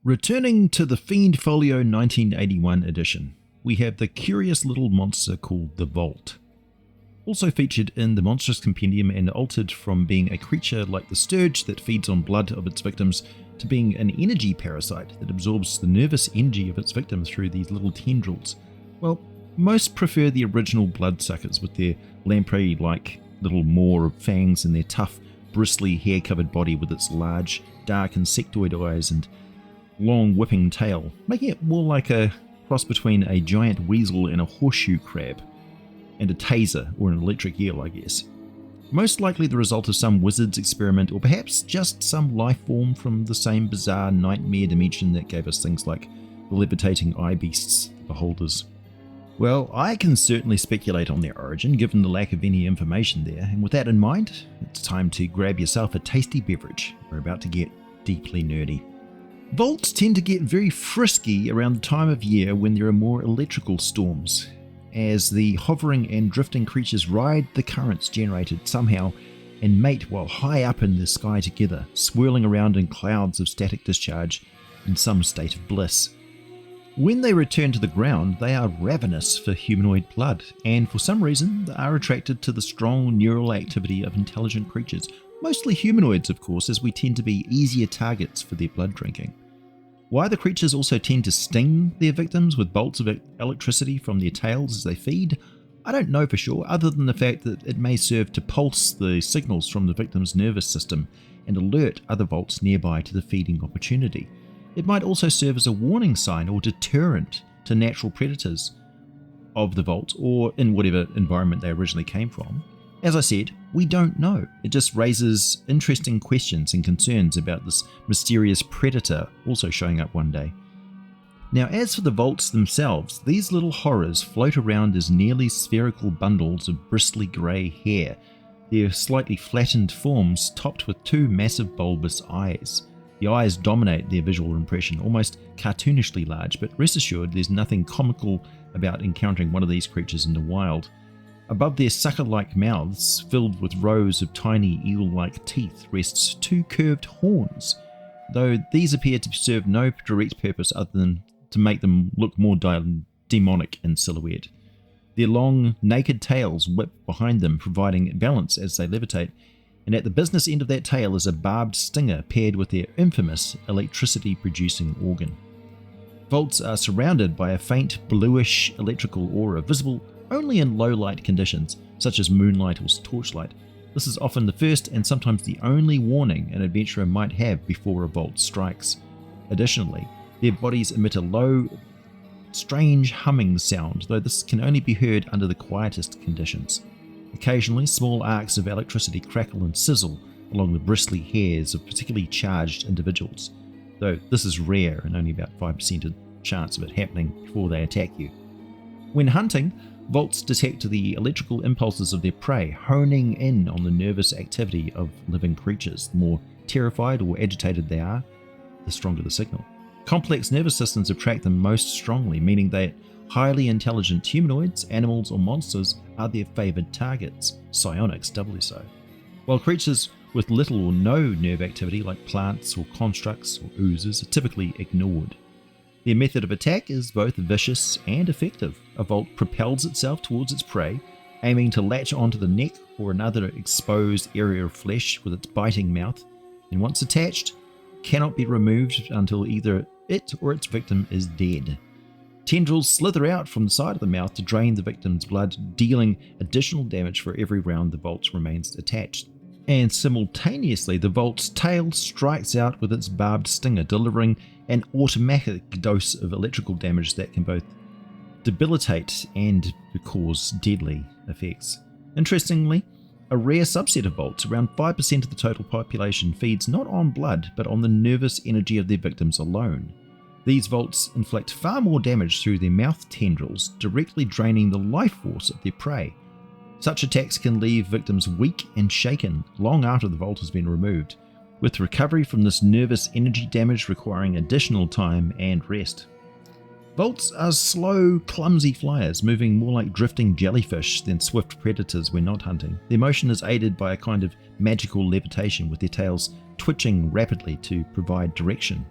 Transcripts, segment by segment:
Returning to the Fiend Folio 1981 edition, we have the curious little monster called the Voolt. Also featured in the Monster Compendium and altered from being a creature like the Sturge that feeds on blood of its victims to being an energy parasite that absorbs the nervous energy of its victims through these little tendrils. Well, most prefer the original bloodsuckers with their lamprey-like little maw of fangs and their tough, bristly, hair-covered body with its large, dark insectoid eyes and long whipping tail, making it more like a cross between a giant weasel and a horseshoe crab, and a taser or an electric eel, I guess. Most likely the result of some wizard's experiment, or perhaps just some life form from the same bizarre nightmare dimension that gave us things like the levitating eye beasts, the beholders. Well, I can certainly speculate on their origin given the lack of any information there, and with that in mind, it's time to grab yourself a tasty beverage. We're about to get deeply nerdy. Voolts tend to get very frisky around the time of year when there are more electrical storms, as the hovering and drifting creatures ride the currents generated somehow and mate while high up in the sky together, swirling around in clouds of static discharge in some state of bliss. When they return to the ground, they are ravenous for humanoid blood, and for some reason they are attracted to the strong neural activity of intelligent creatures, mostly humanoids of course, as we tend to be easier targets for their blood drinking. Why the creatures also tend to sting their victims with bolts of electricity from their tails as they feed, I don't know for sure, other than the fact that it may serve to pulse the signals from the victim's nervous system and alert other Voolts nearby to the feeding opportunity. It might also serve as a warning sign or deterrent to natural predators of the Voolt, or in whatever environment they originally came from. As I said, we don't know. It just raises interesting questions and concerns about this mysterious predator also showing up one day. Now, as for the Voolts themselves, these little horrors float around as nearly spherical bundles of bristly grey hair, their slightly flattened forms topped with two massive bulbous eyes. The eyes dominate their visual impression, almost cartoonishly large, but rest assured there's nothing comical about encountering one of these creatures in the wild. Above their sucker-like mouths, filled with rows of tiny eel-like teeth, rests two curved horns, though these appear to serve no direct purpose other than to make them look more demonic in silhouette. Their long, naked tails whip behind them, providing balance as they levitate, and at the business end of that tail is a barbed stinger paired with their infamous electricity-producing organ. Voolts are surrounded by a faint bluish electrical aura, visible only in low light conditions, such as moonlight or torchlight. This is often the first and sometimes the only warning an adventurer might have before a Voolt strikes. Additionally, their bodies emit a low, strange humming sound, though this can only be heard under the quietest conditions. Occasionally, small arcs of electricity crackle and sizzle along the bristly hairs of particularly charged individuals, though this is rare and only about 5% of chance of it happening before they attack you. When hunting, Voolts detect the electrical impulses of their prey, honing in on the nervous activity of living creatures. The more terrified or agitated they are, the stronger the signal. Complex nervous systems attract them most strongly, meaning that highly intelligent humanoids, animals, or monsters are their favoured targets, psionics doubly so. While creatures with little or no nerve activity, like plants or constructs or oozes, are typically ignored. Their method of attack is both vicious and effective. A Voolt propels itself towards its prey, aiming to latch onto the neck or another exposed area of flesh with its biting mouth, and once attached, cannot be removed until either it or its victim is dead. Tendrils slither out from the side of the mouth to drain the victim's blood, dealing additional damage for every round the Voolt remains attached. And simultaneously, the Voolt's tail strikes out with its barbed stinger, delivering an automatic dose of electrical damage that can both debilitate and cause deadly effects. Interestingly, a rare subset of Voolts, around 5% of the total population, feeds not on blood but on the nervous energy of their victims alone. These Voolts inflict far more damage through their mouth tendrils, directly draining the life force of their prey. Such attacks can leave victims weak and shaken long after the Voolt has been removed, with recovery from this nervous energy damage requiring additional time and rest. Voolts are slow, clumsy flyers, moving more like drifting jellyfish than swift predators when not hunting. Their motion is aided by a kind of magical levitation, with their tails twitching rapidly to provide direction.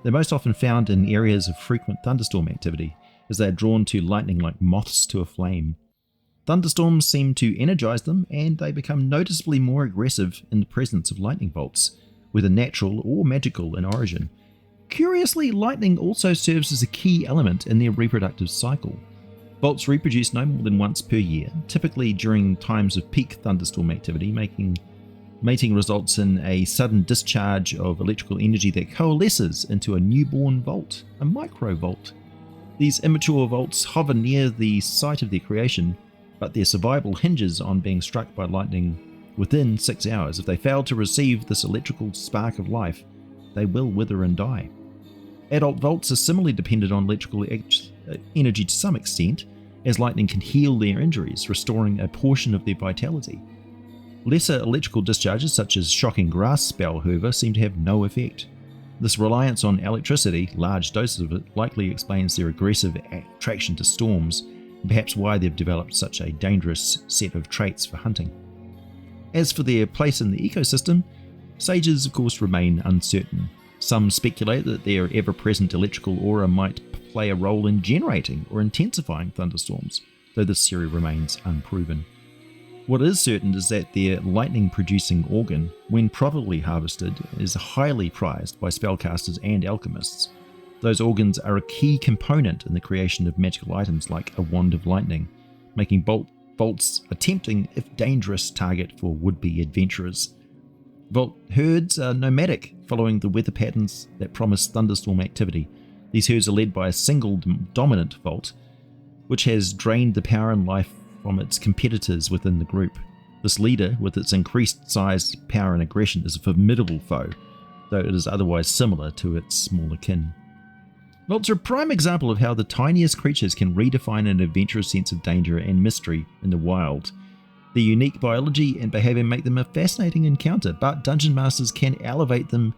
They're most often found in areas of frequent thunderstorm activity, as they are drawn to lightning like moths to a flame. Thunderstorms seem to energize them, and they become noticeably more aggressive in the presence of lightning bolts, whether natural or magical in origin. Curiously, lightning also serves as a key element in their reproductive cycle. Bolts reproduce no more than once per year, typically during times of peak thunderstorm activity. Mating results in a sudden discharge of electrical energy that coalesces into a newborn volt, a microvolt. These immature volts hover near the site of their creation, but their survival hinges on being struck by lightning within 6 hours. If they fail to receive this electrical spark of life, they will wither and die. Adult volts are similarly dependent on electrical energy to some extent, as lightning can heal their injuries, restoring a portion of their vitality. Lesser electrical discharges, such as shocking grass spell, however, seem to have no effect. This reliance on electricity, large doses of it, likely explains their aggressive attraction to storms, and perhaps why they've developed such a dangerous set of traits for hunting. As for their place in the ecosystem, sages of course remain uncertain. Some speculate that their ever-present electrical aura might play a role in generating or intensifying thunderstorms, though this theory remains unproven. What is certain is that their lightning-producing organ, when properly harvested, is highly prized by spellcasters and alchemists. Those organs are a key component in the creation of magical items like a wand of lightning, making bolts a tempting, if dangerous, target for would-be adventurers. Volt herds are nomadic, following the weather patterns that promise thunderstorm activity. These herds are led by a single dominant volt, which has drained the power and life from its competitors within the group. This leader, with its increased size, power and aggression, is a formidable foe, though it is otherwise similar to its smaller kin. Volts are a prime example of how the tiniest creatures can redefine an adventurous sense of danger and mystery in the wild. Their unique biology and behavior make them a fascinating encounter, but dungeon masters can elevate them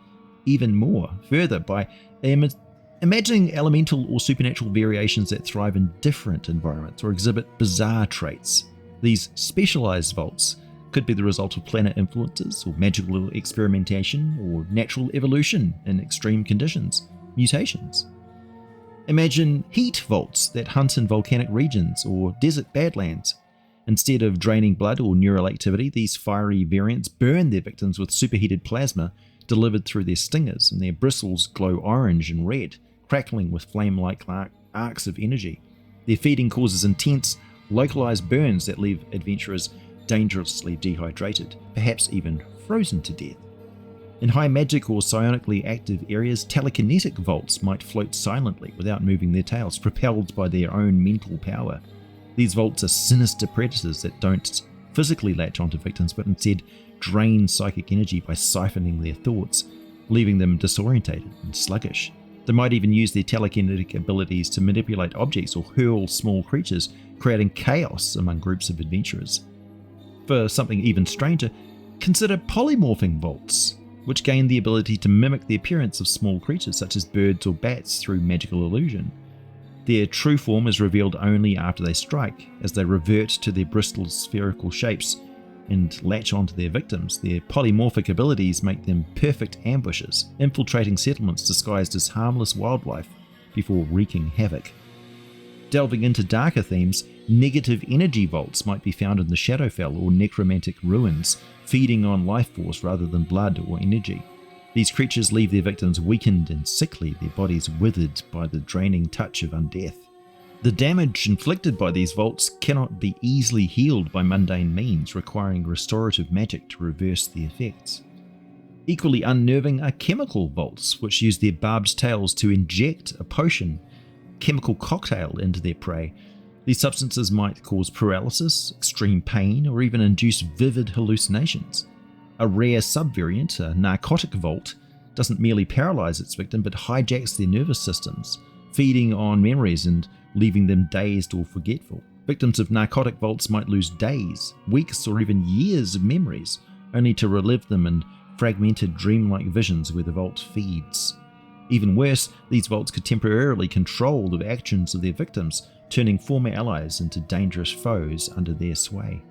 even more further by imagining elemental or supernatural variations that thrive in different environments or exhibit bizarre traits. These specialized volts could be the result of planet influences or magical experimentation or natural evolution in extreme conditions, mutations. Imagine heat volts that hunt in volcanic regions or desert badlands. Instead of draining blood or neural activity, these fiery variants burn their victims with superheated plasma delivered through their stingers, and their bristles glow orange and red, crackling with flame-like arcs of energy. Their feeding causes intense, localized burns that leave adventurers dangerously dehydrated, perhaps even frozen to death. In high magic or psionically active areas, telekinetic volts might float silently without moving their tails, propelled by their own mental power. These volts are sinister predators that don't physically latch onto victims, but instead drain psychic energy by siphoning their thoughts, leaving them disorientated and sluggish. They might even use their telekinetic abilities to manipulate objects or hurl small creatures, creating chaos among groups of adventurers. For something even stranger, consider polymorphing volts, which gain the ability to mimic the appearance of small creatures such as birds or bats through magical illusion. Their true form is revealed only after they strike, as they revert to their bristled spherical shapes and latch onto their victims. Their polymorphic abilities make them perfect ambushers, infiltrating settlements disguised as harmless wildlife before wreaking havoc. Delving into darker themes, negative energy volts might be found in the Shadowfell or necromantic ruins, feeding on life force rather than blood or energy. These creatures leave their victims weakened and sickly, their bodies withered by the draining touch of undeath. The damage inflicted by these volts cannot be easily healed by mundane means, requiring restorative magic to reverse the effects. Equally unnerving are chemical volts, which use their barbed tails to inject a chemical cocktail into their prey. These substances might cause paralysis, extreme pain, or even induce vivid hallucinations. A rare subvariant, a narcotic volt, doesn't merely paralyze its victim but hijacks their nervous systems, feeding on memories and leaving them dazed or forgetful. Victims of narcotic volts might lose days, weeks, or even years of memories, only to relive them in fragmented dreamlike visions where the vault feeds. Even worse, these vaults could temporarily control the actions of their victims, turning former allies into dangerous foes under their sway.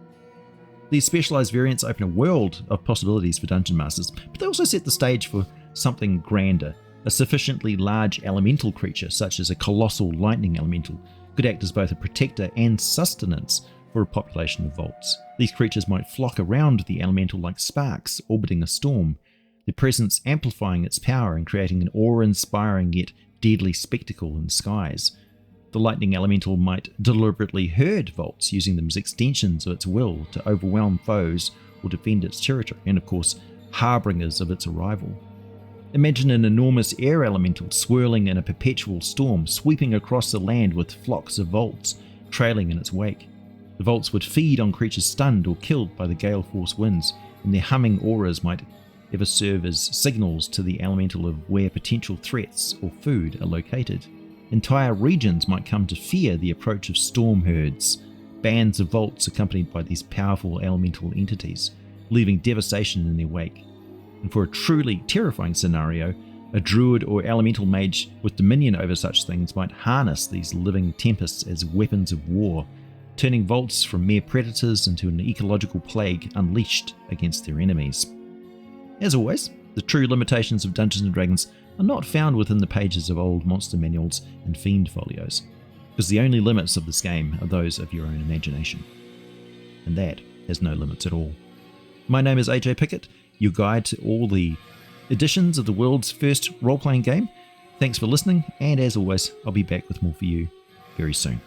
These specialized variants open a world of possibilities for dungeon masters, but they also set the stage for something grander. A sufficiently large elemental creature, such as a colossal lightning elemental, could act as both a protector and sustenance for a population of Voults. These creatures might flock around the elemental like sparks orbiting a storm, their presence amplifying its power and creating an awe-inspiring yet deadly spectacle in the skies. The lightning elemental might deliberately herd Voults, using them as extensions of its will to overwhelm foes or defend its territory, and of course, harbingers of its arrival. Imagine an enormous air elemental swirling in a perpetual storm, sweeping across the land with flocks of Voults trailing in its wake. The Voults would feed on creatures stunned or killed by the gale force winds, and their humming auras might ever serve as signals to the elemental of where potential threats or food are located. Entire regions might come to fear the approach of storm herds, bands of Voults accompanied by these powerful elemental entities, leaving devastation in their wake. And for a truly terrifying scenario, a druid or elemental mage with dominion over such things might harness these living tempests as weapons of war, turning Voults from mere predators into an ecological plague unleashed against their enemies. As always, the true limitations of Dungeons & Dragons are not found within the pages of old monster manuals and Fiend Folios, because the only limits of this game are those of your own imagination. And that has no limits at all. My name is AJ Pickett, your guide to all the editions of the world's first role-playing game. Thanks for listening, and as always, I'll be back with more for you very soon.